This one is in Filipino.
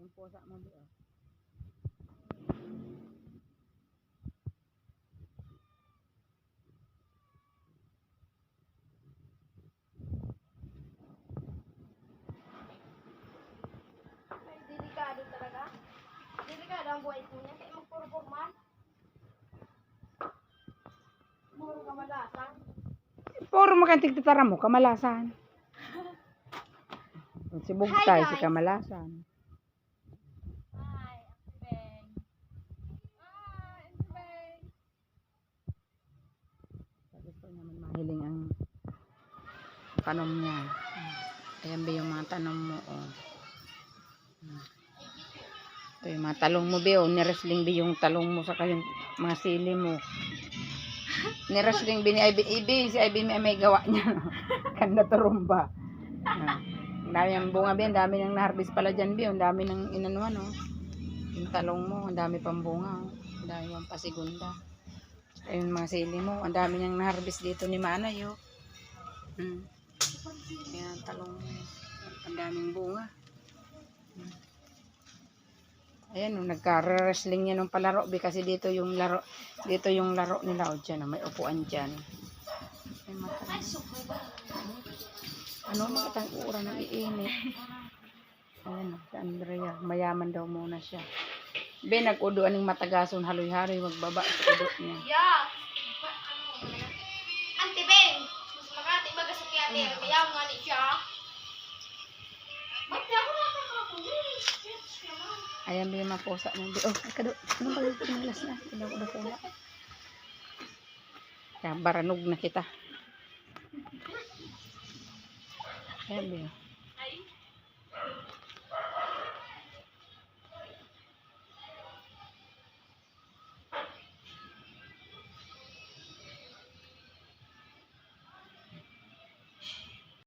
Yung pusa mo bi. Ay, delikado talaga. Delikado ang buhay mo niya. Kaya magpuro-purman. Puro kamalasan. Puro makantig titara mo, kamalasan. Si Bugtay, Hi, si guys. kamalasan. Hi, Auntie Beng. Hi, Auntie Beng. Gusto naman mahiling ang tanom niya. Ayan ba yung mga tanom mo, oh. Ito yung mga talong mo, be, oh. Niresling ba yung talong mo sa kayong mga sili mo. Niresling ba ni Ibi, si Ibi may gawa niya. Kanda turumba. Ang dami ng bunga, be. Ang dami ng na-harvest pala dyan, be. Ang dami ng inanuan, oh. Yung talong mo, ang dami pang bunga, oh. Ang dami pang pasigunda. Ayun mga sili mo, ang dami niyang na-harvest dito ni Manay, oh. Ayan, talong mo. Ang daming bunga. Ayan, oh, nagka-wrestling niya nung palaro, be, kasi dito yung laro nila, oh, dyan, oh, may upuan dyan. Ay, ano, makatang ura ng iinit. Ayan, oh, si Andrea, mayaman daw muna siya. Be, nag-uduan ng matagason, haloy-haloy, magbaba sa udo niya. Yeah. Auntie Beng. Mas makati baga sa kiyate. Kaya nga ni siya. Ba't di ako nakakakulis? Ayan, be, yung mga pusa mo. Be, oh, kado, ano ba yung pinalas na? Udah pula. Kaya baranog na kita. Ayan, be, oh.